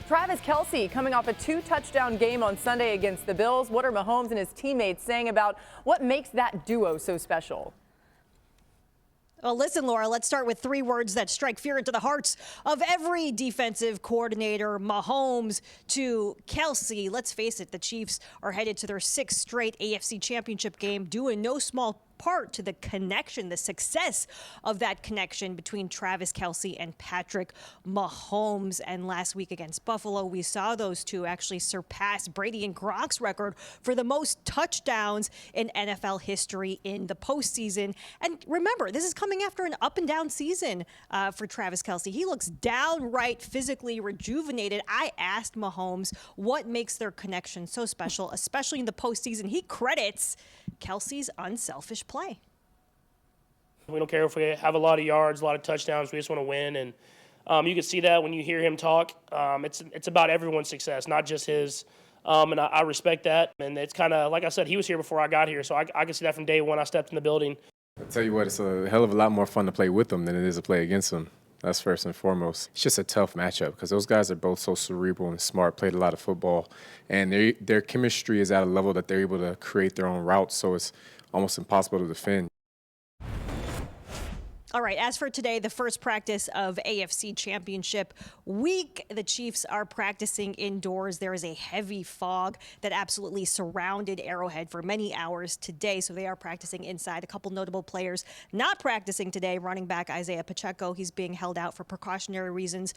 Travis Kelce coming off a 2-touchdown game on Sunday against the Bills. What are Mahomes and his teammates saying about what makes that duo so special? Well, listen, Laura, let's start with 3 words that strike fear into the hearts of every defensive coordinator. Mahomes to Kelce. Let's face it, the Chiefs are headed to their 6th straight AFC Championship game, due in no small part to the connection, the success of that connection between Travis Kelce and Patrick Mahomes. And last week against Buffalo, we saw those two actually surpass Brady and Gronk's record for the most touchdowns in NFL history in the postseason. And remember, this is coming after an up and down season for Travis Kelce. He looks downright physically rejuvenated. I asked Mahomes what makes their connection so special, especially in the postseason. He credits Kelce's unselfish play. We don't care if we have a lot of yards, a lot of touchdowns. We just want to win, and you can see that when you hear him talk. It's about everyone's success, not just his. And I respect that. And it's kind of like I said, he was here before I got here, so I can see that from day one I stepped in the building. I'll tell you what, it's a hell of a lot more fun to play with them than it is to play against them. That's first and foremost. It's just a tough matchup because those guys are both so cerebral and smart, played a lot of football, and their chemistry is at a level that they're able to create their own routes, so it's almost impossible to defend. All right, as for today, the first practice of AFC Championship week, the Chiefs are practicing indoors. There is a heavy fog that absolutely surrounded Arrowhead for many hours today, so they are practicing inside. A couple notable players not practicing today. Running back Isaiah Pacheco, he's being held out for precautionary reasons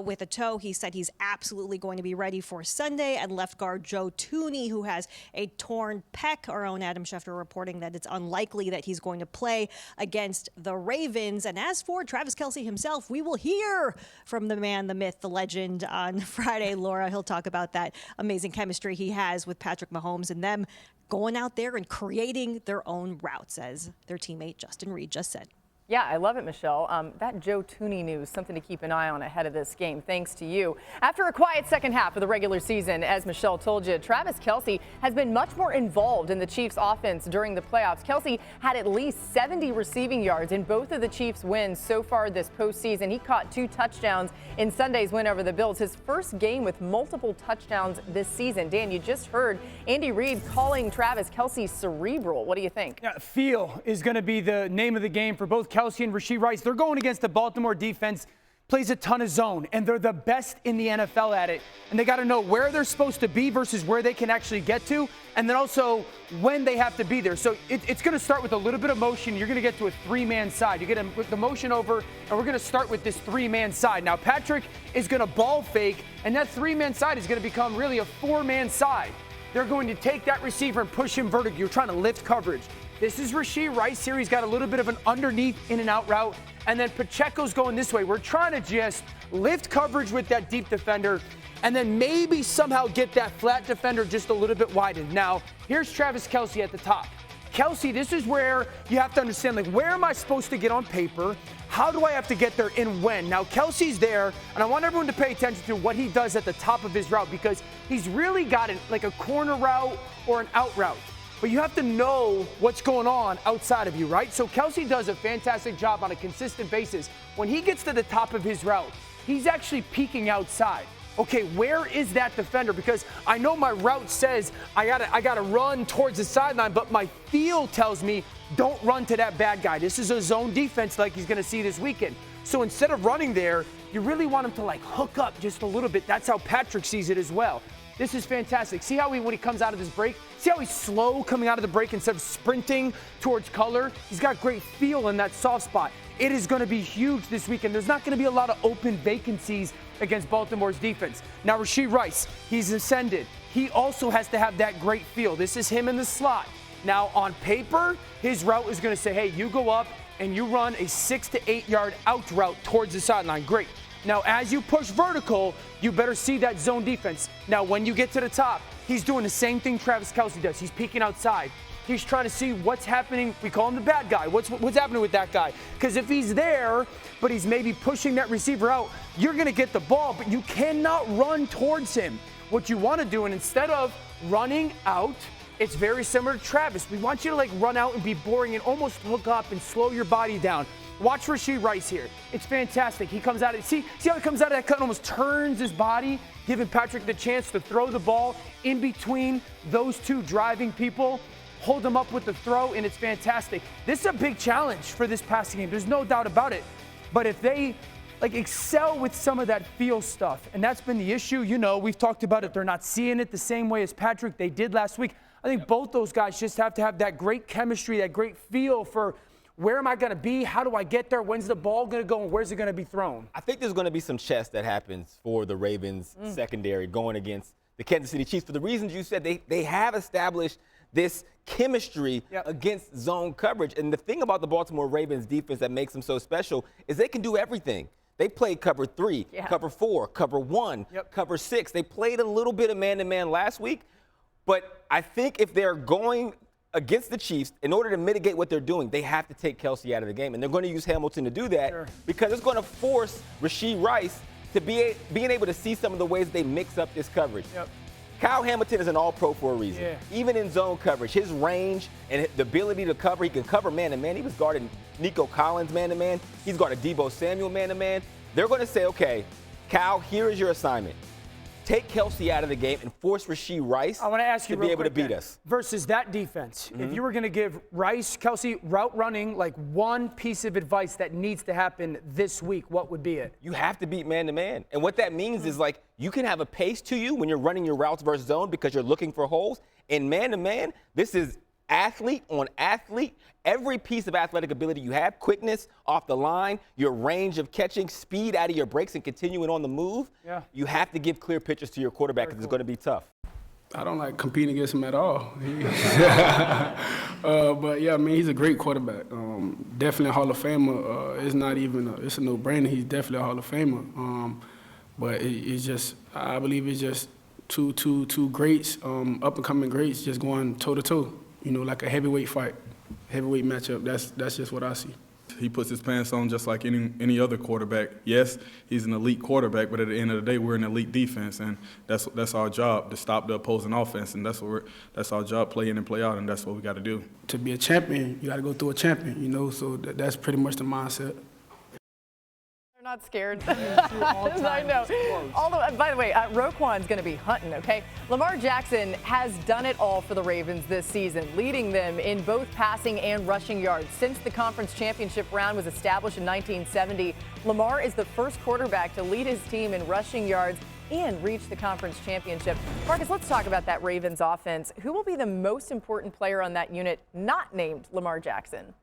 with a toe. He said he's absolutely going to be ready for Sunday. And left guard Joe Thuney, who has a torn pec. Our own Adam Schefter reporting that it's unlikely that he's going to play against the Ravens. And as for Travis Kelce himself, we will hear from the man, the myth, the legend on Friday. Laura, he'll talk about that amazing chemistry he has with Patrick Mahomes and them going out there and creating their own routes, as their teammate Justin Reed just said. Yeah, I love it, Michelle. That Joe Thuney news, something to keep an eye on ahead of this game, thanks to you. After a quiet second half of the regular season, as Michelle told you, Travis Kelce has been much more involved in the Chiefs' offense during the playoffs. Kelce had at least 70 receiving yards in both of the Chiefs' wins so far this postseason. He caught 2 touchdowns in Sunday's win over the Bills, his first game with multiple touchdowns this season. Dan, you just heard Andy Reid calling Travis Kelce cerebral. What do you think? Yeah, feel is going to be the name of the game for both Kelce and Rashee Rice. They're going against the Baltimore defense, plays a ton of zone, and they're the best in the NFL at it. And they got to know where they're supposed to be versus where they can actually get to, and then also when they have to be there. So it's going to start with a little bit of motion. You're going to get to a 3-man side. You get the motion over, and we're going to start with this 3-man side. Now, Patrick is going to ball fake, and that 3-man side is going to become really a 4-man side. They're going to take that receiver and push him vertically. You're trying to lift coverage. This is Rashee Rice here. He's got a little bit of an underneath in and out route. And then Pacheco's going this way. We're trying to just lift coverage with that deep defender and then maybe somehow get that flat defender just a little bit widened. Now, here's Travis Kelce at the top. Kelce, this is where you have to understand, like, where am I supposed to get on paper? How do I have to get there and when? Now, Kelce's there, and I want everyone to pay attention to what he does at the top of his route because he's really got it like a corner route or an out route. But you have to know what's going on outside of you, right? So Kelce does a fantastic job on a consistent basis. When he gets to the top of his route, he's actually peeking outside. Okay, where is that defender? Because I know my route says I gotta run towards the sideline, but my feel tells me don't run to that bad guy. This is a zone defense like he's gonna see this weekend. So instead of running there, you really want him to like hook up just a little bit. That's how Patrick sees it as well. This is fantastic. See how when he comes out of this break, see how he's slow coming out of the break instead of sprinting towards color? He's got great feel in that soft spot. It is going to be huge this weekend. There's not going to be a lot of open vacancies against Baltimore's defense. Now, Rashee Rice, he's ascended. He also has to have that great feel. This is him in the slot. Now, on paper, his route is going to say, hey, you go up and you run a 6 to 8 yard out route towards the sideline. Great. Now, as you push vertical, you better see that zone defense. Now, when you get to the top, he's doing the same thing Travis Kelce does. He's peeking outside. He's trying to see what's happening. We call him the bad guy. What's happening with that guy? Because if he's there, but he's maybe pushing that receiver out, you're going to get the ball, but you cannot run towards him. What you want to do, and instead of running out, it's very similar to Travis. We want you to like run out and be boring and almost hook up and slow your body down. Watch Rashee Rice here. It's fantastic. He comes out. See how he comes out of that cut and almost turns his body. giving Patrick the chance to throw the ball in between those two driving people, hold them up with the throw, and it's fantastic. This is a big challenge for this passing game. There's no doubt about it. But if they excel with some of that feel stuff, and that's been the issue. We've talked about it. They're not seeing it the same way as Patrick they did last week. I think both those guys just have to have that great chemistry, that great feel for where am I going to be, how do I get there, when's the ball going to go, and where's it going to be thrown. I think there's going to be some chess that happens for the Ravens secondary going against the Kansas City Chiefs for the reasons you said. They have established this chemistry against zone coverage. And the thing about the Baltimore Ravens defense that makes them so special is they can do everything. They played cover 3, cover 4, cover 1, cover 6. They played a little bit of man-to-man last week. But I think if they're going against the Chiefs, in order to mitigate what they're doing, they have to take Kelce out of the game. And they're going to use Hamilton to do that because it's going to force Rashee Rice to being able to see some of the ways they mix up this coverage. Kyle Hamilton is an all-pro for a reason. Even in zone coverage, his range and the ability to cover, he can cover man-to-man. He was guarding Nico Collins man-to-man. He's guarded Deebo Samuel man-to-man. They're going to say, okay, Kyle, here is your assignment. Take Kelce out of the game and force Rashee Rice I want to ask you to be able to beat us. Versus that defense, if you were going to give Rice, Kelce, route running, like one piece of advice that needs to happen this week, what would be it? You have to beat man-to-man. And what that means is, like, you can have a pace to you when you're running your routes versus zone because you're looking for holes. In man-to-man, this is athlete on athlete. Every piece of athletic ability you have, quickness off the line, your range of catching, speed out of your breaks and continuing on the move, you have to give clear pitches to your quarterback because it's going to be tough. I don't like competing against him at all. But, yeah, I mean, he's a great quarterback. Definitely a Hall of Famer. It's not even it's a no-brainer. He's definitely a Hall of Famer. But it's just, I believe it's just two greats, up-and-coming greats just going toe-to-toe, like a heavyweight fight. Heavyweight matchup. That's just what I see. He puts his pants on just like any other quarterback. Yes, he's an elite quarterback, but at the end of the day, we're an elite defense, and that's our job to stop the opposing offense, and that's our job, play in and play out, and that's what we got to do. To be a champion, you got to go through a champion, so that's pretty much the mindset. Not scared. I know. By the way, Roquan's going to be hunting, okay? Lamar Jackson has done it all for the Ravens this season, leading them in both passing and rushing yards. Since the conference championship round was established in 1970, Lamar is the first quarterback to lead his team in rushing yards and reach the conference championship. Marcus, let's talk about that Ravens offense. Who will be the most important player on that unit not named Lamar Jackson?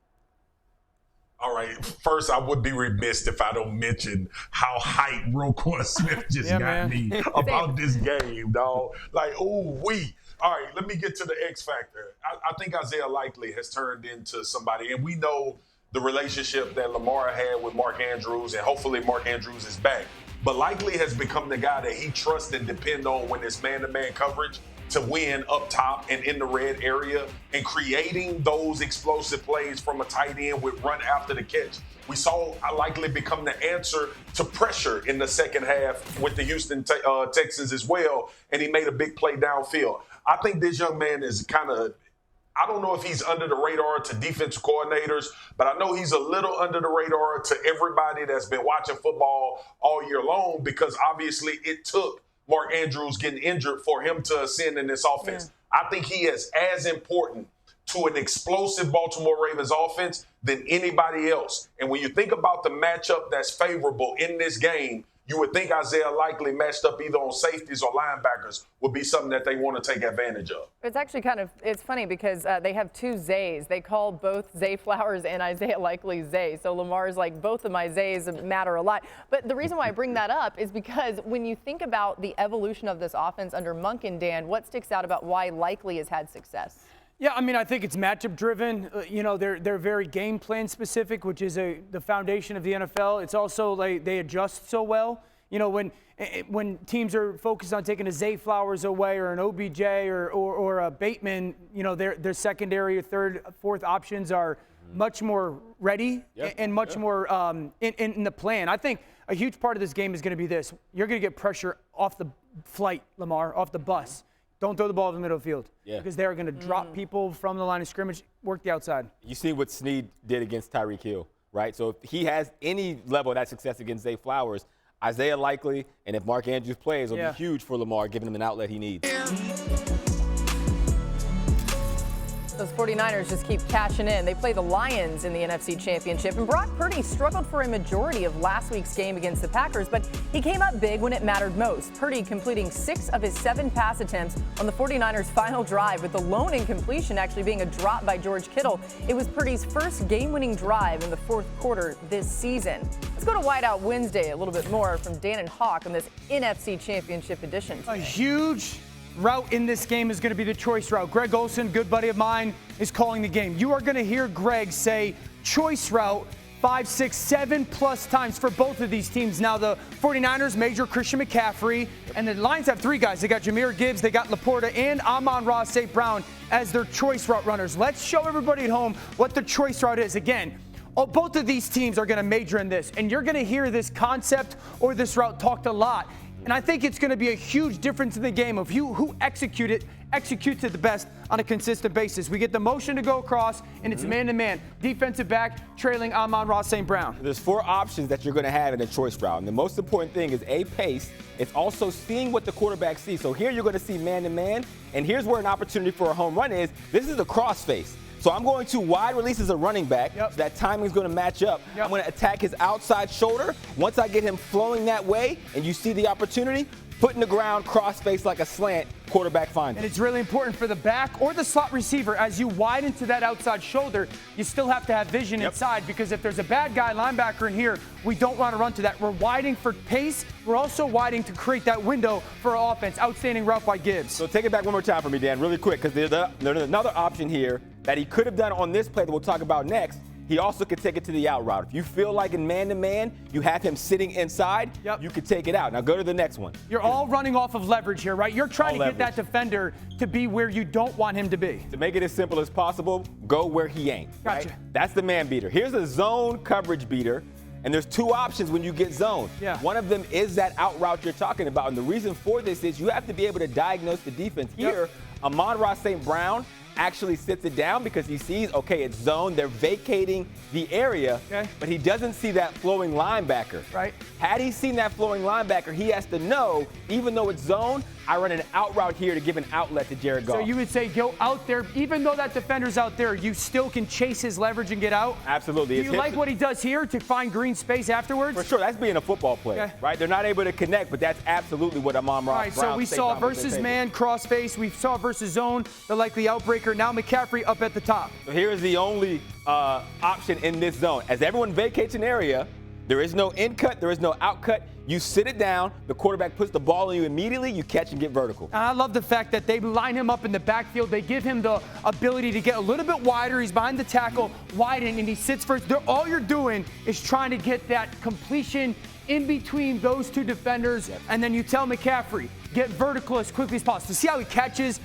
All right, first, I would be remiss if I don't mention how hyped Roquan Smith just got me about this game, dog. Like, ooh, wee. All right, let me get to the X factor. I think Isaiah Likely has turned into somebody, and we know the relationship that Lamar had with Mark Andrews, and hopefully Mark Andrews is back. But Likely has become the guy that he trusts and depend on when it's man-to-man coverage to win up top and in the red area and creating those explosive plays from a tight end with run after the catch. We saw Likely become the answer to pressure in the second half with the Houston Texans as well, and he made a big play downfield. I think this young man is I don't know if he's under the radar to defensive coordinators, but I know he's a little under the radar to everybody that's been watching football all year long because obviously it took Mark Andrews getting injured for him to ascend in this offense. I think he is as important to an explosive Baltimore Ravens offense than anybody else. And when you think about the matchup that's favorable in this game, you would think Isaiah Likely matched up either on safeties or linebackers would be something that they want to take advantage of. It's actually it's funny because they have two Zays. They call both Zay Flowers and Isaiah Likely Zay. So Lamar's like, both of my Zays matter a lot. But the reason why I bring that up is because when you think about the evolution of this offense under Monk and Dan, what sticks out about why Likely has had success? Yeah, I mean, I think it's matchup driven. They're very game plan specific, which is the foundation of the NFL. It's also like they adjust so well. When teams are focused on taking a Zay Flowers away or an OBJ or a Bateman, their secondary or third, fourth options are much more ready and much more in the plan. I think a huge part of this game is going to be this. You're going to get pressure off the flight, Lamar, off the bus. Don't throw the ball in the middle of the field because they're going to drop people from the line of scrimmage, work the outside. You see what Snead did against Tyreek Hill, right? So if he has any level of that success against Zay Flowers, Isaiah likely, and if Mark Andrews plays, it'll be huge for Lamar, giving him an outlet he needs. Those 49ers just keep cashing in. They play the Lions in the NFC Championship, and Brock Purdy struggled for a majority of last week's game against the Packers, but he came up big when it mattered most. Purdy completing 6 of his 7 pass attempts on the 49ers' final drive, with the lone incompletion actually being a drop by George Kittle. It was Purdy's first game-winning drive in the fourth quarter this season. Let's go to Wideout Wednesday, a little bit more from Dan and Hawk on this NFC Championship edition. A huge route in this game is going to be the choice route. Greg Olsen, good buddy of mine, is calling the game. You are going to hear Greg say choice route 5, 6, 7+ times for both of these teams. Now, the 49ers, Major Christian McCaffrey, and the Lions have 3 guys. They got Jahmyr Gibbs, they got Laporta, and Amon-Ra St. Brown as their choice route runners. Let's show everybody at home what the choice route is. Again, both of these teams are going to major in this, and you're going to hear this concept or this route talked a lot. And I think it's going to be a huge difference in the game of who executes it the best on a consistent basis. We get the motion to go across, and it's man-to-man. Defensive back trailing Amon-Ra St. Brown. There's 4 options that you're going to have in a choice route. And the most important thing is pace. It's also seeing what the quarterback sees. So here you're going to see man-to-man. And here's where an opportunity for a home run is. This is a cross face. So I'm going to wide release as a running back. So that timing is going to match up. I'm going to attack his outside shoulder. Once I get him flowing that way and you see the opportunity, foot in the ground, cross face like a slant, quarterback finds it. And it's really important for the back or the slot receiver. As you widen to that outside shoulder, you still have to have vision inside, because if there's a bad guy linebacker in here, we don't want to run to that. We're widening for pace. We're also widening to create that window for our offense. Outstanding route by Gibbs. So take it back one more time for me, Dan, really quick, because there's another option here that he could have done on this play that we'll talk about next. He also could take it to the out route. If you feel like in man-to-man, you have him sitting inside, you could take it out. Now go to the next one. You're all running off of leverage here, right? You're trying to get that defender to be where you don't want him to be. To make it as simple as possible, go where he ain't. Gotcha. Right? That's the man beater. Here's a zone coverage beater. And there's 2 options when you get zone. One of them is that out route you're talking about. And the reason for this is you have to be able to diagnose the defense. Here, Amon-Ra St. Brown actually sits it down because he sees, okay, it's zone. They're vacating the area, but he doesn't see that flowing linebacker. Right. Had he seen that flowing linebacker, he has to know, even though it's zone, I run an out route here to give an outlet to Jared Goff. So you would say go out there, even though that defender's out there, you still can chase his leverage and get out? Absolutely. Do you like what he does here to find green space afterwards? For sure. That's being a football player, right? They're not able to connect, but that's absolutely what Amon-Ra Brown. Right, so we saw versus man, cross face. We saw versus zone, the likely outbreaker. Now McCaffrey up at the top. So here is the only option in this zone. As everyone vacates an area, there is no in cut, there is no out cut. You sit it down, the quarterback puts the ball on you immediately, you catch and get vertical. And I love the fact that they line him up in the backfield. They give him the ability to get a little bit wider. He's behind the tackle, widening, and he sits first. All you're doing is trying to get that completion in between those 2 defenders, and then you tell McCaffrey, get vertical as quickly as possible. See how he catches?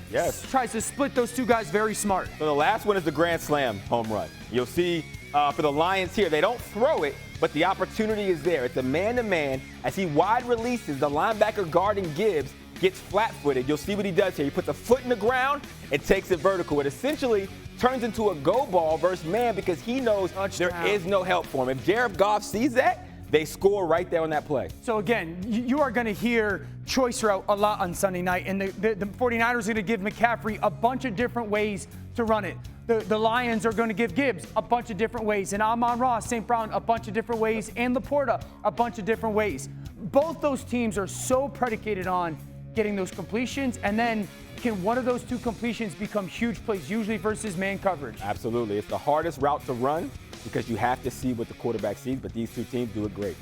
Tries to split those 2 guys very smart. So the last one is the grand slam home run. You'll see for the Lions here, they don't throw it, but the opportunity is there. It's a man-to-man. As he wide releases, the linebacker guarding Gibbs gets flat-footed. You'll see what he does here. He puts a foot in the ground and takes it vertical. It essentially turns into a go ball versus man because he knows there is no help for him. If Jared Goff sees that, they score right there on that play. So again, you are going to hear choice route a lot on Sunday night, and the 49ers are going to give McCaffrey a bunch of different ways to run it. The Lions are going to give Gibbs a bunch of different ways, and Amon-Ra St. Brown a bunch of different ways, and Laporta a bunch of different ways. Both those teams are so predicated on getting those completions, and then can one of those 2 completions become huge plays, usually versus man coverage? Absolutely. It's the hardest route to run because you have to see what the quarterback sees, but these 2 teams do it great.